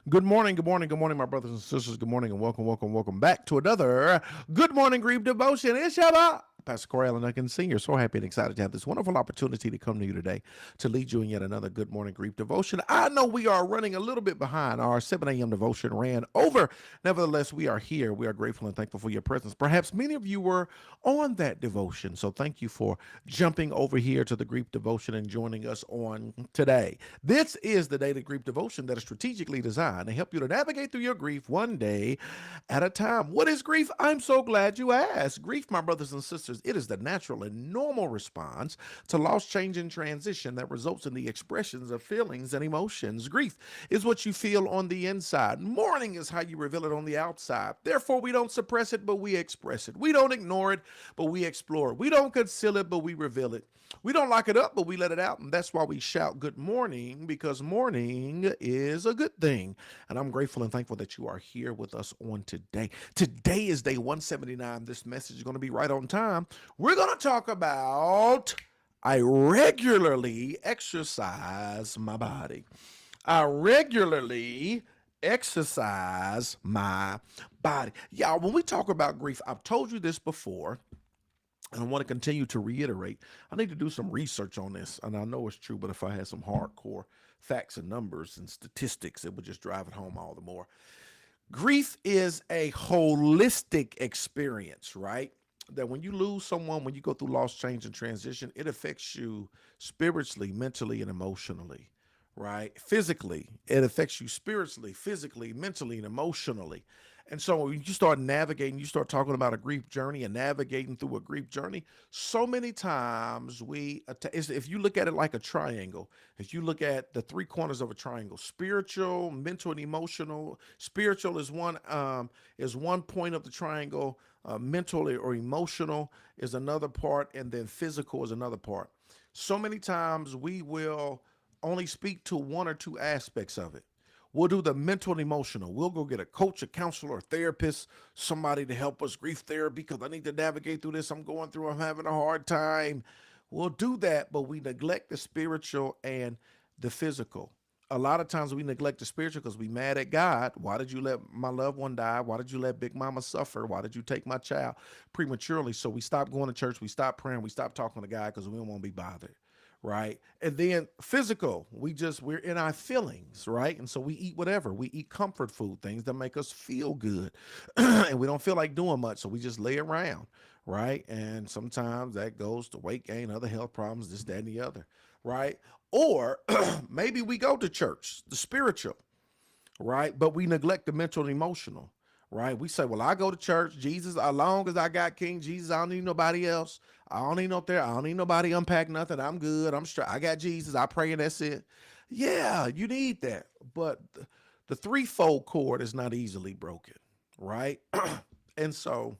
Good morning, my brothers and sisters. Good morning and welcome back to another Good Morning Grief Devotion. It's Shabbat. Pastor Corey Allen Duncan Sr. So happy and excited to have this wonderful opportunity to come to you today to lead you in yet another Good Morning Grief Devotion. I know we are running a little bit behind. Our 7 a.m. devotion ran over. Nevertheless, we are here. We are grateful and thankful for your presence. Perhaps many of you were on that devotion. So thank you for jumping over here to the Grief Devotion and joining us on today. This is the daily grief devotion that is strategically designed to help you to navigate through your grief one day at a time. What is grief? I'm so glad you asked. Grief, my brothers and sisters, it is the natural and normal response to loss, change, and transition that results in the expressions of feelings and emotions. Grief is what you feel on the inside. Mourning is how you reveal it on the outside. Therefore, we don't suppress it, but we express it. We don't ignore it, but we explore it. We don't conceal it, but we reveal it. We don't lock it up, but we let it out. And that's why we shout good morning, because morning is a good thing. And I'm grateful and thankful that you are here with us on today. Today is day 179. This message is going to be right on time. We're going to talk about I regularly exercise my body. I regularly exercise my body. Y'all, when we talk about grief, I've told you this before. And I want to continue to reiterate, I need to do some research on this. And I know it's true, but if I had some hardcore facts and numbers and statistics, it would just drive it home all the more. Grief is a holistic experience, right? That when you lose someone, when you go through loss, change, and transition, it affects you spiritually, mentally, and emotionally, right? Physically, it affects you spiritually, physically, mentally, and emotionally. And so when you start navigating, you start talking about a grief journey and navigating through a grief journey. So many times if you look at it like a triangle, if you look at the three corners of a triangle, spiritual, mental, and emotional. Spiritual is one point of the triangle. Mental or emotional is another part, and then physical is another part. So many times we will only speak to one or two aspects of it. We'll do the mental and emotional. We'll go get a coach, a counselor, a therapist, somebody to help us, grief therapy, because I need to navigate through this. I'm having a hard time. We'll do that, but we neglect the spiritual and the physical. A lot of times we neglect the spiritual because we mad at God. Why did you let my loved one die? Why did you let Big Mama suffer? Why did you take my child prematurely? So we stop going to church. We stop praying. We stop talking to God because we don't want to be bothered, right? And then physical, we're in our feelings, right? And so we eat whatever. We eat comfort food, things that make us feel good. And we don't feel like doing much, so we just lay around, right? And sometimes that goes to weight gain, other health problems, this, that, and the other, right? Or maybe we go to church, the spiritual, right? But we neglect the mental and emotional, right? We say, well, I go to church, Jesus, as long as I got King Jesus, I don't need nobody else. I don't need no therapy. I don't need nobody unpack nothing. I'm good. I'm straight. I got Jesus. I pray and that's it. Yeah, you need that. But the threefold cord is not easily broken, right? And so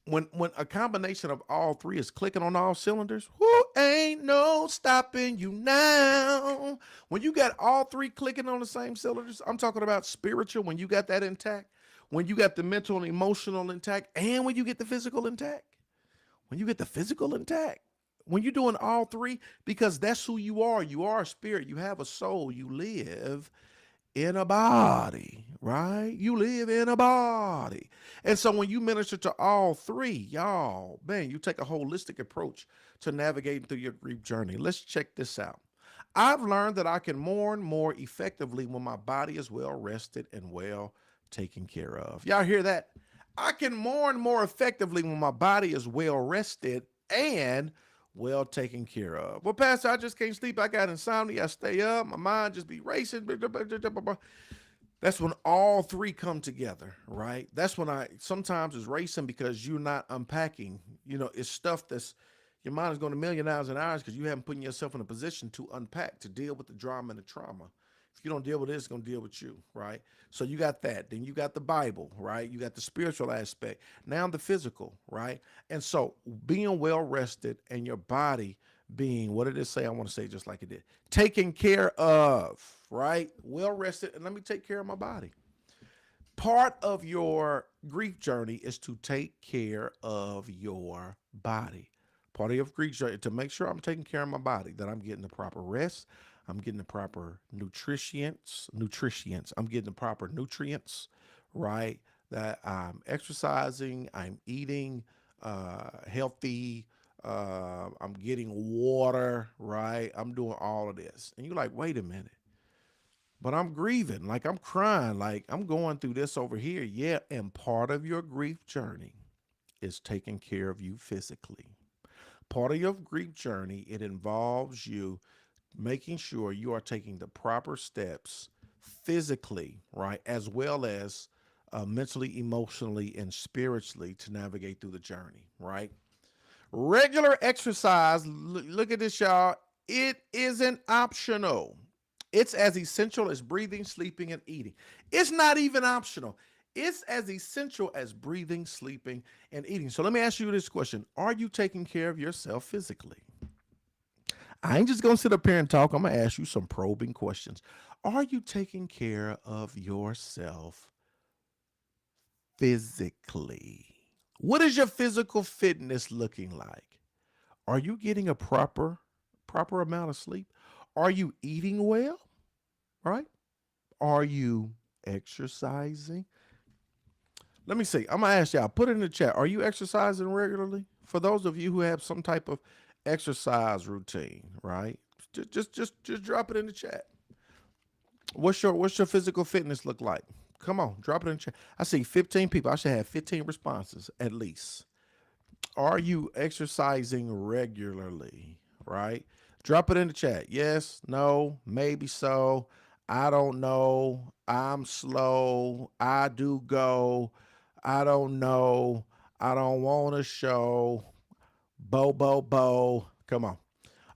when a combination of all three is clicking on all cylinders, whoo, ain't no stopping you now. When you got all three clicking on the same cylinders, I'm talking about spiritual, when you got that intact, when you got the mental and emotional intact, and when you get the physical intact. When you get the physical intact, when you're doing all three, because that's who you are. You are a spirit. You have a soul. You live in a body, right? You live in a body. And so when you minister to all three, y'all, man, you take a holistic approach to navigating through your grief journey. Let's check this out. I've learned that I can mourn more effectively when my body is well rested and well taken care of. Y'all hear that? I can mourn more effectively when my body is well rested and well taken care of. Well, Pastor, I just can't sleep. I got insomnia. I stay up. My mind just be racing. That's when all three come together, right? That's when I sometimes it's racing because you're not unpacking. It's stuff that's your mind is going a million miles an hour because you haven't put yourself in a position to unpack, to deal with the drama and the trauma. If you don't deal with this, it's going to deal with you, right? So you got that. Then you got the Bible, right? You got the spiritual aspect. Now the physical, right? And so being well rested and your body being, what did it say? I want to say just like it did. Taken care of, right? Well rested. And let me take care of my body. Part of your grief journey is to take care of your body. Part of your grief journey to make sure I'm taking care of my body, that I'm getting the proper rest, I'm getting the proper nutrients. I'm getting the proper nutrients, right? That I'm exercising, I'm eating healthy, I'm getting water, right? I'm doing all of this. And you're like, wait a minute, but I'm grieving, like I'm crying, like I'm going through this over here. Yeah, and part of your grief journey is taking care of you physically. Part of your grief journey, it involves you making sure you are taking the proper steps physically, right, as well as mentally, emotionally, and spiritually to navigate through the journey, right? Regular exercise, look at this, y'all. It isn't optional. It's as essential as breathing, sleeping, and eating. It's not even optional. It's as essential as breathing, sleeping, and eating. So let me ask you this question. Are you taking care of yourself physically? I ain't just going to sit up here and talk. I'm going to ask you some probing questions. Are you taking care of yourself physically? What is your physical fitness looking like? Are you getting a proper amount of sleep? Are you eating well? Right? Are you exercising? Let me see. I'm gonna ask y'all. Put it in the chat. Are you exercising regularly? For those of you who have some type of exercise routine, right? Just drop it in the chat. What's your physical fitness look like? Come on, drop it in the chat. I see 15 people. I should have 15 responses at least. Are you exercising regularly? Right? Drop it in the chat. Yes, no, maybe so. I don't know. I'm slow. I do go. I don't know. I don't want to show. Bo. Come on.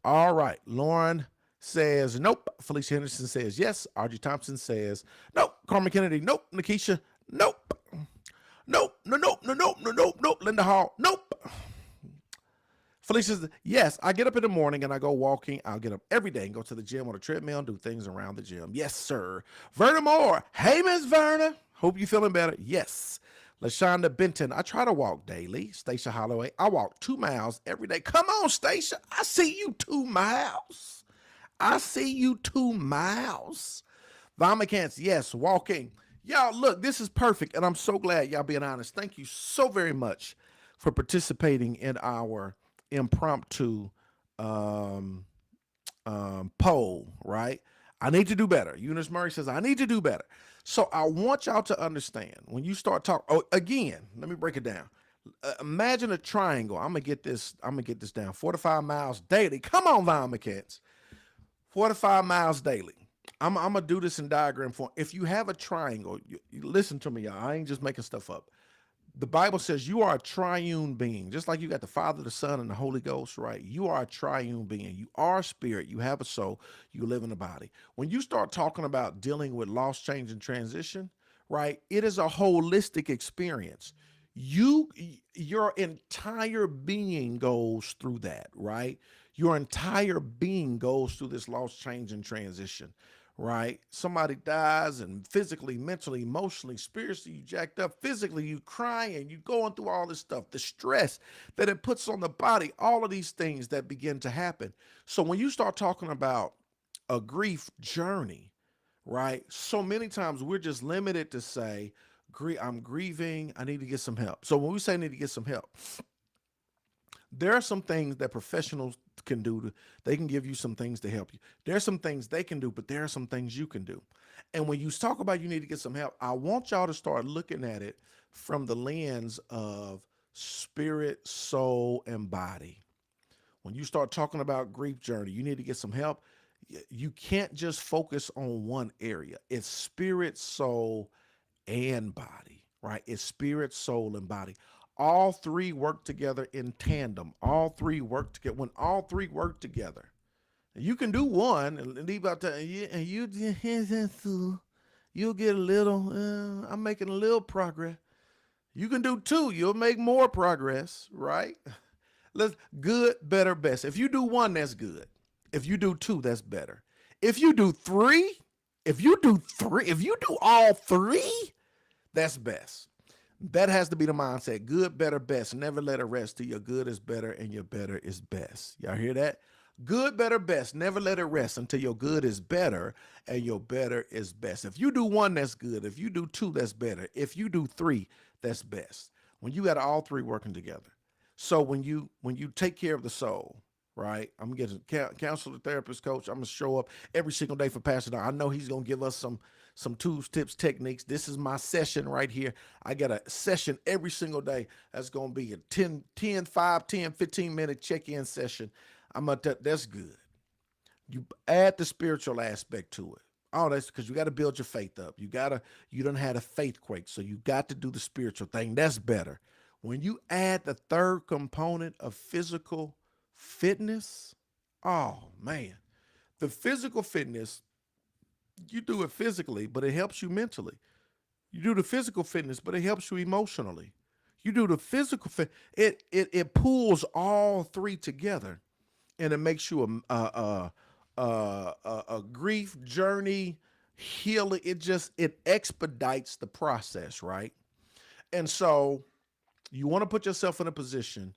All right. Lauren says nope. Felicia Henderson says yes. RG Thompson says nope. Carmen Kennedy, nope. Nikisha, nope. Nope. Nope. Linda Hall, nope. Felicia says, yes, I get up in the morning and I go walking. I'll get up every day and go to the gym on a treadmill and do things around the gym. Yes, sir. Verna Moore. Hey, Miss Verna. Hope you're feeling better. Yes. LaShonda Benton. I try to walk daily. Stacia Holloway. I walk 2 miles every day. Come on, Stacia. I see you 2 miles. I see you 2 miles. Vomicants. Yes, walking. Y'all, look, this is perfect. And I'm so glad y'all being honest. Thank you so very much for participating in our impromptu poll, right? I need to do better. Eunice Murray says, I need to do better. So I want y'all to understand when you start talking, again, let me break it down. Imagine a triangle. I'm gonna get this down. 4 to 5 miles daily. Come on, Vomicants. 4 to 5 miles daily. I'm gonna do this in diagram form. If you have a triangle, you listen to me, y'all. I ain't just making stuff up. The Bible says you are a triune being, just like you got the Father, the Son, and the Holy Ghost, right? You are a triune being. You are a spirit. You have a soul. You live in a body. When you start talking about dealing with loss, change, and transition, right? It is a holistic experience. Your entire being goes through that, right? Your entire being goes through this loss, change, and transition, right? Somebody dies and physically, mentally, emotionally, spiritually, you jacked up, physically, you crying, you going through all this stuff, the stress that it puts on the body, all of these things that begin to happen. So when you start talking about a grief journey, right? So many times we're just limited to say, I'm grieving, I need to get some help. So when we say I need to get some help, there are some things that professionals can do. They can give you some things to help you. There are some things they can do, but there are some things you can do. And when you talk about you need to get some help, I want y'all to start looking at it from the lens of spirit, soul, and body. When you start talking about grief journey, you need to get some help. You can't just focus on one area. It's spirit, soul, and body, right? It's spirit, soul, and body. All three work together in tandem. All three work together. When all three work together, you can do one and leave out that, and you'll get a little. I'm making a little progress. You can do two. You'll make more progress, right? Let's good, better, best. If you do one, that's good. If you do two, that's better. If you do three, if you do all three, that's best. That has to be the mindset. Good, better, best. Never let it rest till your good is better and your better is best. Y'all hear that? Good, better, best. Never let it rest until your good is better and your better is best. If you do one, that's good. If you do two, that's better. If you do three, that's best. When you got all three working together. So when you take care of the soul, right? I'm getting counselor, therapist, coach. I'm gonna show up every single day for Pastor Don. I know he's gonna give us some tools, tips, techniques. This is my session right here. I got a session every single day. That's gonna be a 15-minute check-in session. That's good. You add the spiritual aspect to it. Oh, that's because you got to build your faith up. You don't have a faith quake, so you got to do the spiritual thing. That's better. When you add the third component of physical fitness, oh man, the physical fitness, you do it physically, but it helps you mentally. You do the physical fitness, but it helps you emotionally. You do the physical fit, it pulls all three together, and it makes you a grief journey healing. It expedites the process, right? And so you want to put yourself in a position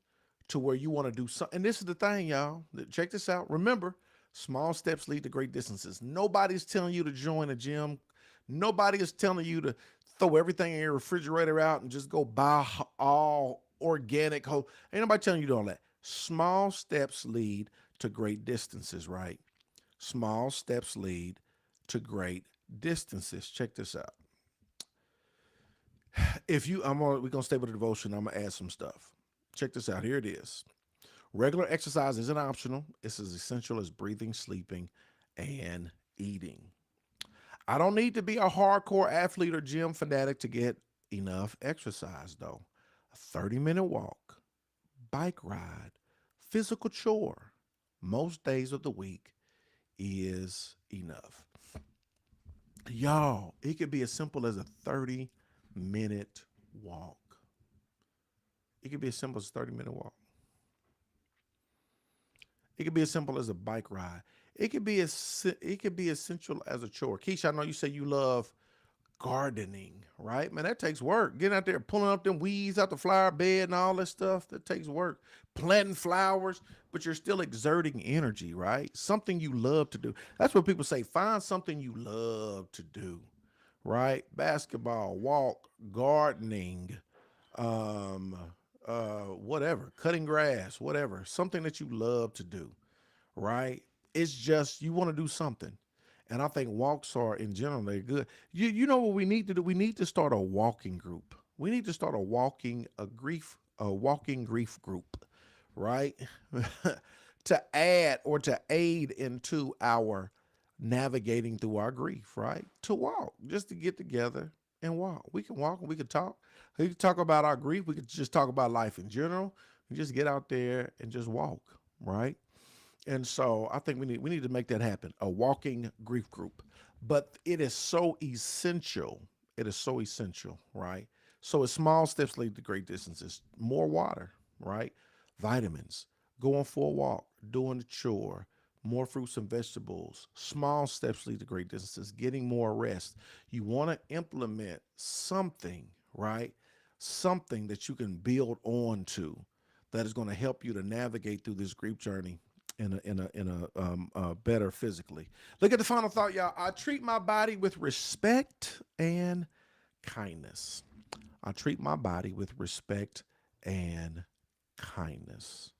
to where you want to do something. And this is the thing, y'all. Check this out. Remember, small steps lead to great distances. Nobody's telling you to join a gym. Nobody is telling you to throw everything in your refrigerator out and just go buy all organic. Ain't nobody telling you to do all that. Small steps lead to great distances, right? Small steps lead to great distances. Check this out. We're gonna stay with the devotion. I'm gonna add some stuff. Check this out. Here it is. Regular exercise isn't optional. It's as essential as breathing, sleeping, and eating. I don't need to be a hardcore athlete or gym fanatic to get enough exercise, though. A 30-minute walk, bike ride, physical chore, most days of the week is enough. Y'all, it could be as simple as a 30-minute walk. It could be as simple as a 30-minute walk. It could be as simple as a bike ride. It could be as essential as a chore. Keisha, I know you say you love gardening, right? Man, that takes work. Getting out there, pulling up them weeds out the flower bed and all that stuff, that takes work. Planting flowers, but you're still exerting energy, right? Something you love to do. That's what people say. Find something you love to do, right? Basketball, walk, gardening, um, whatever, cutting grass, whatever. Something that you love to do, right? It's just you want to do something. And I think walks are in general they're good. You know what we need to do? We need to start a walking group. We need to start a walking grief group, right? To add or to aid into our navigating through our grief, right? To walk, just to get together and walk. We can walk and we can talk. We can talk about our grief. We could just talk about life in general. We just get out there and just walk, right? And so I think we need to make that happen. A walking grief group. But it is so essential. It is so essential, right? So it's small steps lead to great distances. More water, right? Vitamins, going for a walk, doing a chore, more fruits and vegetables. Small steps lead to great distances. Getting more rest. You want to implement something, right? Something that you can build on to that is going to help you to navigate through this grief journey in a better physically. Look at the final thought, y'all. I treat my body with respect and kindness. I treat my body with respect and kindness.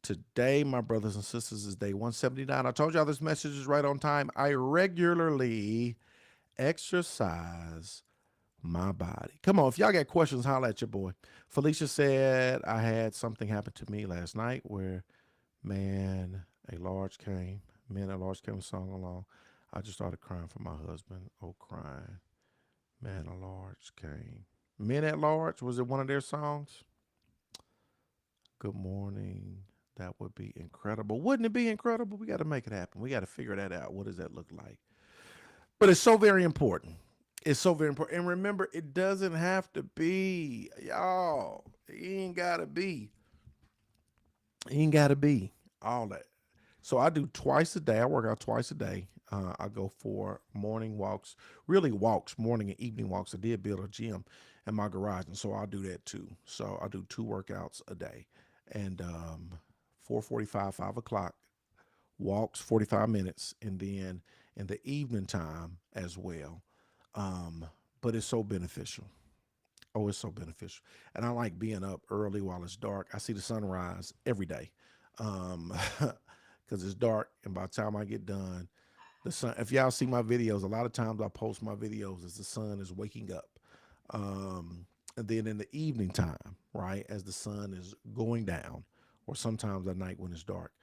Today, my brothers and sisters, is day 179. I told y'all this message is right on time. I regularly exercise my body. Come on, if y'all got questions, holla at your boy. Felicia said, I had something happen to me last night where Man, a large came. Man, a large came and sung along. I just started crying for my husband. Oh, crying. Man, a large came. Men at Large, was it one of their songs? Good morning. That would be incredible. Wouldn't it be incredible? We got to make it happen. We got to figure that out. What does that look like? But it's so very important. It's so very important. And remember, it doesn't have to be, y'all. It ain't got to be. It ain't got to be all that. So I do twice a day. I work out twice a day. I go for morning walks, really walks, morning and evening walks. I did build a gym in my garage, and so I'll do that too. So I do two workouts a day, and 4:45, 5 o'clock walks 45 minutes, and then in the evening time as well. Um, but it's so beneficial. Oh, it's so beneficial. And I like being up early while it's dark. I see the sunrise every day. Um, because it's dark, and by the time I get done, the sun. If y'all see my videos, a lot of times I post my videos as the sun is waking up. And then in the evening time, right, as the sun is going down, or sometimes at night when it's dark.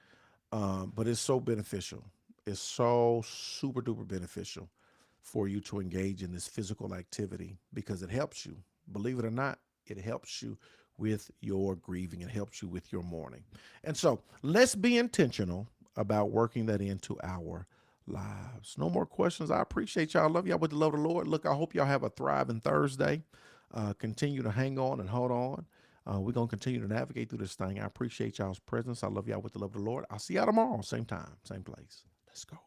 But it's so beneficial. It's so super duper beneficial for you to engage in this physical activity because it helps you. Believe it or not, it helps you with your grieving. It helps you with your mourning. And so let's be intentional about working that into our lives. No more questions. I appreciate y'all. I love y'all with the love of the Lord. Look, I hope y'all have a thriving Thursday. Continue to hang on and hold on. We're going to continue to navigate through this thing. I appreciate y'all's presence. I love y'all with the love of the Lord. I'll see y'all tomorrow, same time, same place. Let's go.